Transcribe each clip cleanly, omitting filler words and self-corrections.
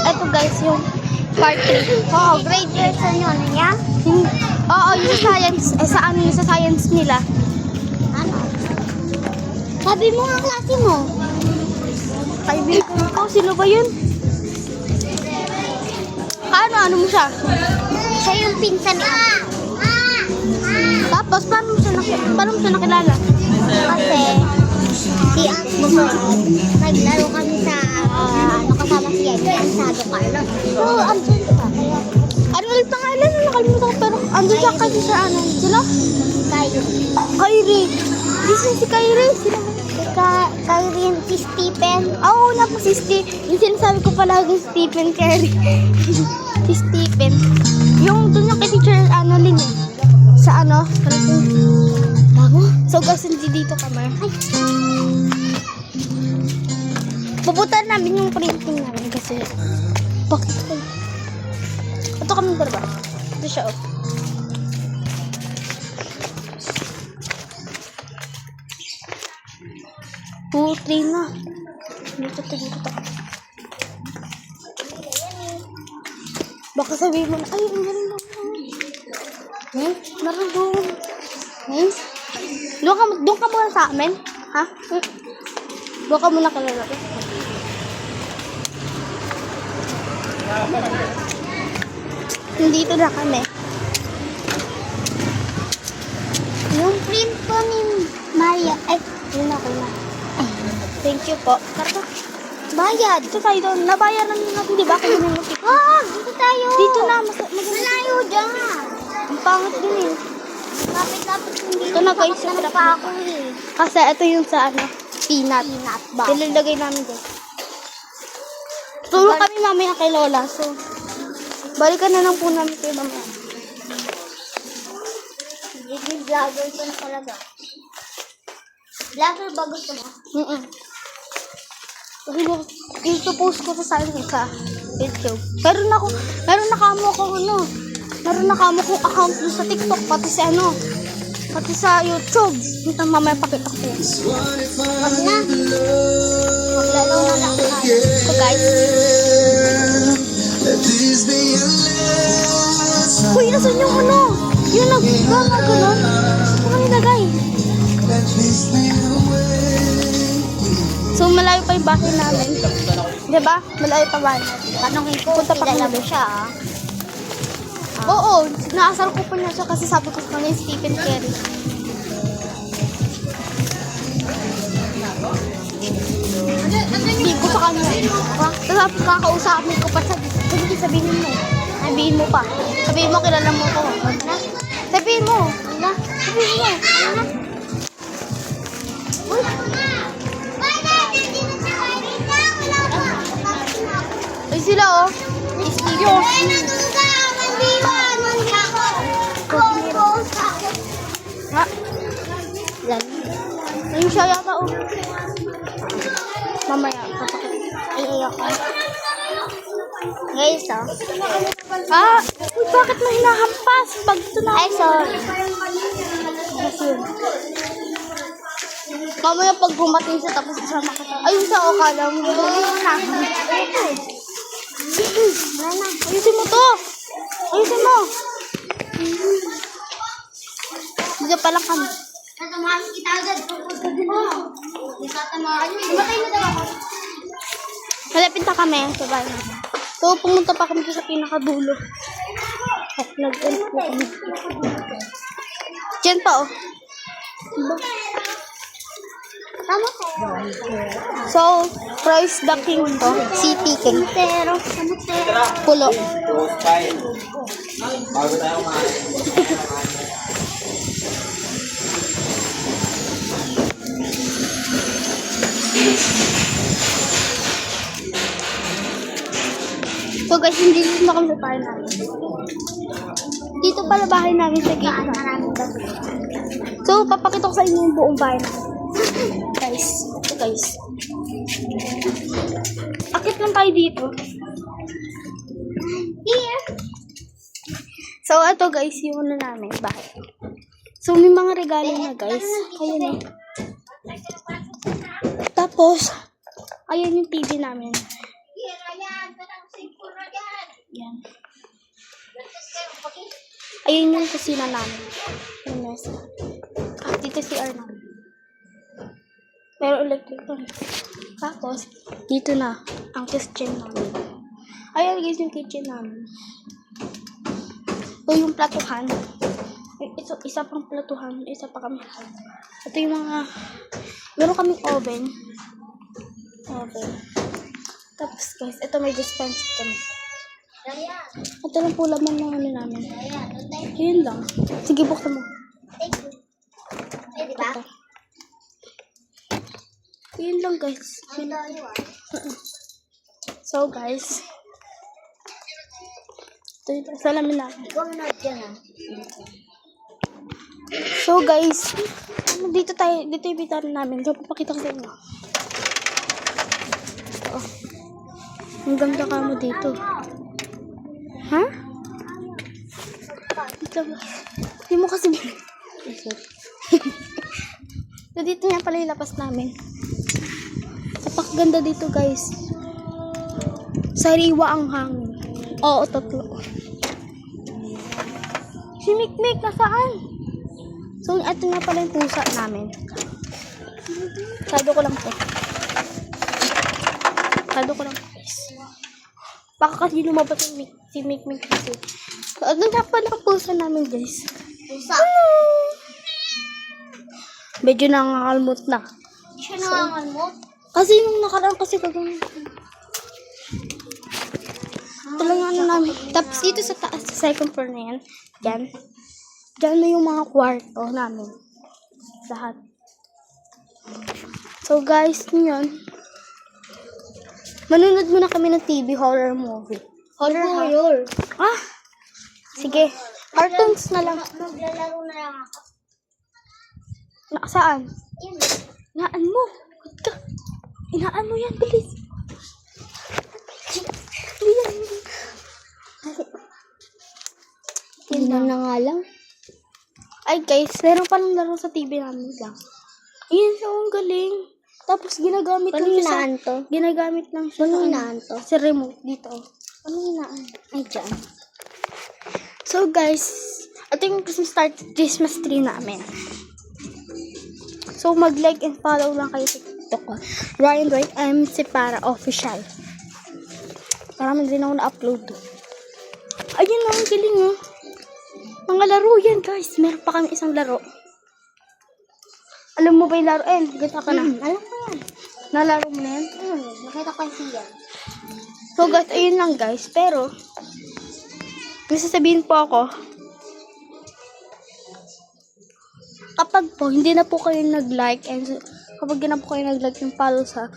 ito guys, yung part 3. Oo, grade lesson yun. Yan? Oo, yung sa science, yung sa science nila. Ano? Sabi mo nga klase mo. Kaibigan ko, sino ba yun? Ano mo siya? Siya yung pinsan ni Ate. Tapos, paano mo siya nakilala? Kasi, si Ate mo, naglaro kami sa, kasama si Yen, sa Carlos. So, andun ka. Kaya, Ano ulit pangalan? Nakalimutan ko, pero andun siya kasi sa sila? tayo. Kyrie. This is si Kyrie. Sino ba? Kyrie, si Stephen. Oo, na po si Steve. Yung sinasabi ko palagi Stephen Curry. Si Stephen. Yung dun yung kay teacher, Lin. Sa Bago? So guys, hindi dito kami. Pupuntahan namin yung printing namin kasi bakit kayo? Ito kami ba? Ito siya, oh. Putri na. Dito. Baka sabihin mo na, ay, ang galing lang. Meron doon. Doon ka muna sa amin? Ha? Doon ka muna kalalaki. Nandito na kami. Yung print ko ni Maria. Ay, yun ako na. Thank you po. Karta. Bayad. Ito tayo doon. Nabayaran natin, di ba? Kung yung mutik. Dito tayo. Dito na. Malayo dyan. Ang pangit din eh. Kapit hindi. Ito na guys. Kapit pa ako eh. Kasi ito yung sa peanut. Peanut ba? Ilalagay namin dyan. Tulong kami mamaya kay Lola. So, balikan na lang po namin kayo mamaya. Hindi vlogger ko na talaga. Vlogger ba gusto mo? Kasi i-post ko sa YouTube. Meron na kamo akong account dun sa TikTok, pati sa YouTube. Dito mamaya pakita ko yan. Wag na. Maglalaw na lang tayo. So guys. Uy, nasan yung Yung nagkakagulo. Ano nilagay? So malayo pa yung bahay namin. Diba? Malayo pa ba? Tanongin ko, Punta pa kilala kami. mo siya ah. Oo, naasar ko pa niya siya kasi sabi ko sa kanya Stephen Curry. Sabi ko sa kanya. Tapos kakausapin ko pa sa sabihin mo. Sabihin mo pa. Sabihin mo, kilala mo ko. Sabihin mo. Sabihin mo. Ay sila oh. Ha? Ayun siya yata oh. Mamaya, Ayoko. Guys, oh. Uy, bakit mo hinahampas? Pag ito na. Ay, sorry. Mamaya pag gumating siya tapos kasama ka. Ayun siya oh, kala mo. Ayusin mo to. Ayusin mo. Diyan pa lang kami. Tatamahan kita agad. Tatamahan mo. Matay na daw ako. Malapit na kami sa bahay namin. So, pumunta pa kami sa pinakadulo. At nag-end po kami. Diyan pa oh. Tama ko. So, Price the King to. CP King. Samutero. Pulo. Bago tayo kumain. So guys, hindi dito na kami sa bahay namin. Dito pala bahay namin sa gate. So, papakita ko sa inyo yung buong bahay namin. Guys, ito guys. Akit lang tayo dito. Here. So, ito guys, yung namin, bahay. So, may mga regalo na guys. Ayan eh. Tapos, ayan yung TV namin. Ayun yung kusina namin. Yung mesa. Dito si namin. Pero electric to. Tapos, dito na ang kitchen namin. Ayan guys yung kitchen namin. Ito yung platuhan. Isa pang platuhan. Isa pa kami. Ito yung mga... Meron kaming oven. Tapos guys, ito may dispenser kami. Ito lang po laman ng ano namin. Yun lang. Sige, buksan mo. Diba? Yun lang guys. So guys, ito yung salamin namin. Ikaw na dyan ah. So guys, dito yung bitara namin. So, papakita ko sa inyo. Oh. Ang ganda ka mo dito. Ha? Hindi mo kasi... So, dito nga pala yung lapas namin. Napakaganda dito guys. Sariwa ang hangin. Oo, tatlo. Si Mikmik, nasaan? So, ito nga pala yung pusa namin. Sado ko lang po. Guys. Baka kasi lumabas si Mikmik kasi. So, ito nga pala ang pusa namin guys. Pusa. Medyo nangangalmot na. Siya nangangalmot. Kasi yung nakaraan kasi kagano. Ito lang yung ano namin. Tapos dito sa taas, sa second floor na yan. Diyan na yung mga kwarto namin. Lahat. So guys, ngayon, manunod muna kami ng TV horror movie. Horror. Ah! Sige. Cartoons na lang. Maglalaro na lang ako. Saan? Yun. Inaan mo. Good ka. Inaan mo yan. Bilis. Tingnan na nga lang. Ay guys, meron palang laro sa TV namin lang. Ayan siya, ang galing. Tapos ginagamit Paano lang siya hinaan to? Ginagamit lang siya Paano sa hinaan to? sa remote dito. Ano hinaan? Ay, dyan. So guys, ito yung Christmas tree namin. So mag-like and follow lang kayo sa TikTok ko. Ryan Dwight MC para official. Marami din ako na-upload to. Ayun na, ang galing oh. Mga laro yan guys. Meron pa kami isang laro. Alam mo ba yung laro? Ganda ka na. Alam ko yan. Nalaro mo na yan? Nakita ko yung yan. So guys, ayun lang guys. Pero, may sasabihin po ako. Kapag po, hindi na po kayo nag-like and kapag hindi na po kayo nag-like yung follow sa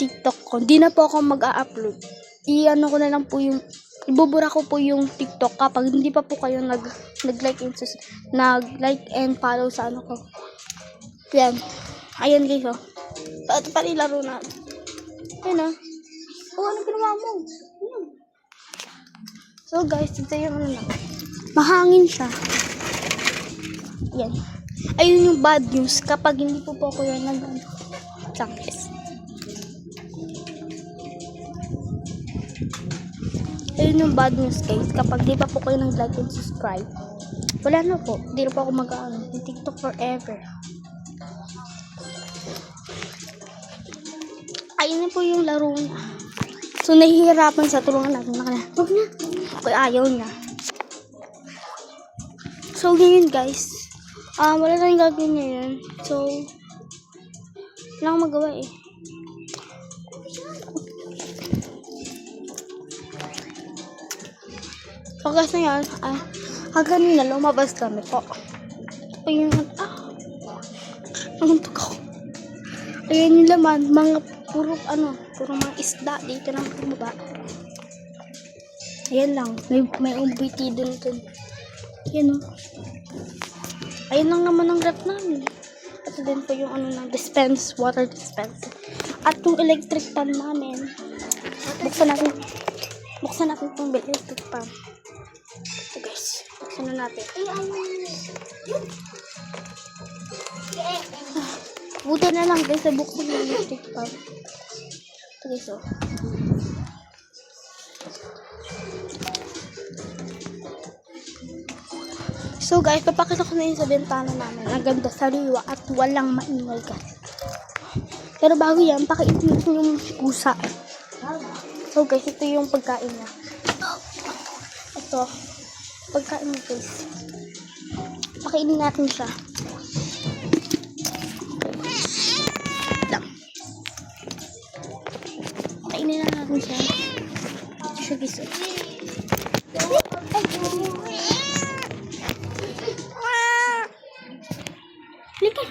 TikTok ko, hindi na po ako mag-a-upload. I-ano ko na lang po yung, ibubura ko po yung TikTok kapag hindi pa po kayo nag-like and follow sa ano ko. Yan. Ayan guys, oh. So, ito pa rin laro na. Ayan, oh. Oh, ano ginawa mo? Ayan. So, guys, ito yung ano na. Mahangin siya. Yan. Ayun yung bad news kapag hindi po po yan nag-practice. Ayun yung bad news guys kapag di pa po kayo nag-like and subscribe. Wala na po. Hindi na po ako mag-ano. Yung TikTok forever. Ayun na po yung laro na. So, nahihirapan sa tulungan natin. Huwag na. Okay, ayaw niya. So, ngayon guys. Wala tayong gagawin ngayon. So, wala akong magawa eh. So, guys na yan. Kanina lumabas kami po. Ito po yung, nanguntok ako. Ayan yung laman. Puro mga isda dito ng bumaba. Ayan lang. May umbiti dun. Ayan o. Ayun lang naman ang rep namin. Ito din po yung water dispenser. At yung electric pan namin. Buksan natin itong electric pan. Ito guys. Buksan na natin. Buti na lang guys. Buksan yung electric pan. Ito guys oh. So guys, papakita ko na yun sa bintana namin. Ang ganda, sariwa at walang maingay guys. Pero bago yan, pakiitin yung pusa. So guys, ito yung pagkain niya. Ito, pagkain niya guys. Pakainin natin siya. Lang. Pakainin na natin siya. Ito siya guys. Lika.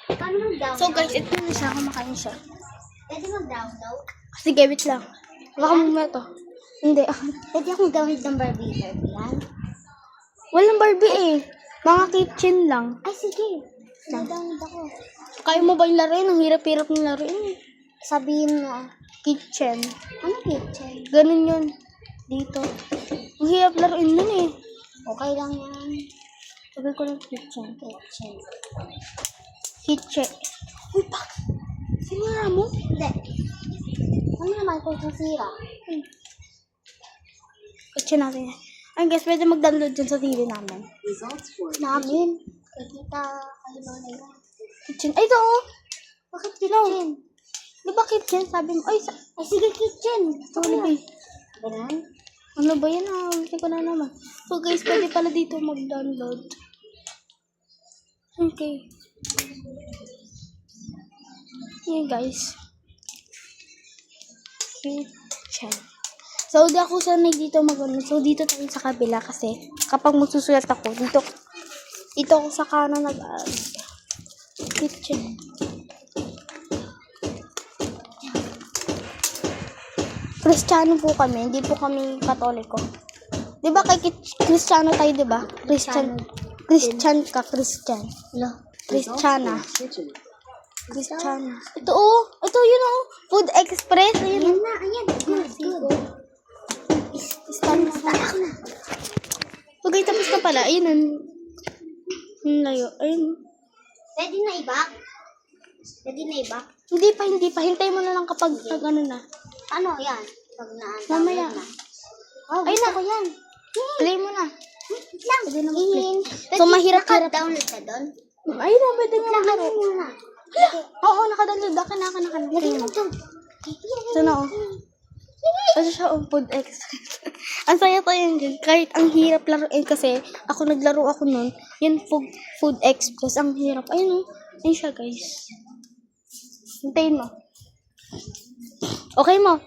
Paano mag-down? So guys, ito na siya. Kumakain siya. Pwede mag-down daw? Sige, wait lang. Baka muna to. Hindi. Pwede akong download ng Barbie yan? Walang Barbie eh. Mga kitchen lang. Ay, sige. Mag-download ako. Kaya mo ba yung laruin? Ang hirap-hirap ng laruin eh. Sabihin mo, Kitchen. ano kitchen? Ganun yun. Dito. Ang hirap laruin nun eh. Okay lang yan. Sabi ko lang kitchen. Kitchen. Kitchen. Uy, bakit? Sinira mo? Hindi. Ano naman kung sasira? Kitchen natin yan. Ay guys, pwede mag-download dyan sa TV namin. Namin. Kay kita, kayo na yun. Kitchen. Ay, ito oh. Bakit kitchen? Di ba kitchen? Sabi mo, ay, Ay, sige kitchen. Jollibee. Ganun? Ano ba yan ah? Hindi ko na naman. So guys, pwede pala dito mag-download. Okay. Yan guys. Kitchen. So, di ako sanay dito mag-ano. So, dito tayo sa kabila kasi kapag magsusulat ako, dito ako sa kanan kitchen. Kristiyano po kami, hindi po kami Katoliko. Di ba kay Kristiyano tayo, di ba? Christian ka, Christian. Kristiyana. Kristiyana. Ito oh, ito yun oh. Food Express. Ayun Ayan oh. na, ayan. Good, good. Stand na. Okay, tapos na pala. Ayun ang layo. Ayun. Pwede na i-back? Pwede na i-back? Hindi pa. Hintay mo na lang kapag ano na. Ano yan? Pag Mamaya. na. Oh, Ayun gusto na. ko yan. Play mo na. Wait lang. Pwede na mag-play. Pwede So, mahirap-hirap. naka-download ka doon? Ayun na, pwede mo Lakarin maglaro. mo na. Oo, nakadownload. Akin na. Lagay Play mo mo. doon. Ito na oh. Kasi siya ang Food Express. Ang saya tayo yun. Kahit ang hirap laruin kasi ako naglaro ako nun. Yan Food Express. Ang hirap. Ayun oh. Ayun siya guys. Hintayin mo. Okay mo.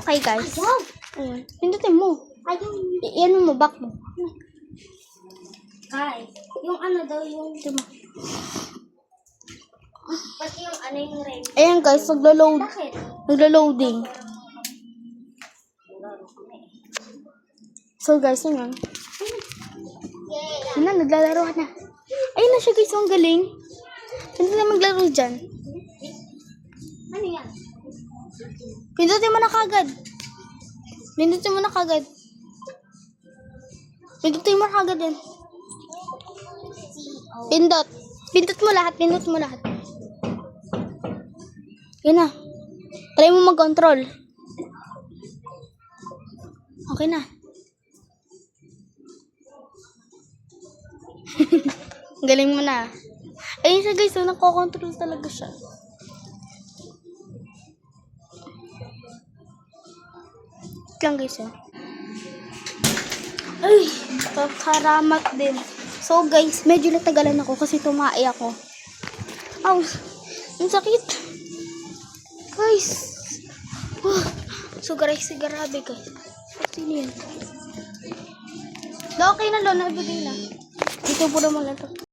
Okay guys. Ayaw. Ayun. Pindutin mo. Ayaw. Iyan mo, back mo. Guys, yung ano daw yung... Ito mo. Pati yung ano yung rain. Ayan guys, naglo-load. Bakit? Naglo-loading. So guys, yun nga. Yeah. Yun na, naglalaro ka na. Ayun na siya guys, ang galing. Hindi na maglaro dyan. Ano yan? Pindutin mo na kagad. Pindutin mo na kagad. Pindutin mo na kagad yan. Pindot. Pindot mo lahat, pindot mo lahat. Yun na. Try mo mag-control. Okay na. Galing mo na. Ayun siya guys, so nako-control talaga siya. Wait lang guys Ay, kakaramat din. So guys, medyo natagalan ako kasi tumae ako. Aw, ang sakit. Guys. So guys, grabe guys. Sino yan? Okay na, Lona. Ibigay na. Dito po naman lang ito.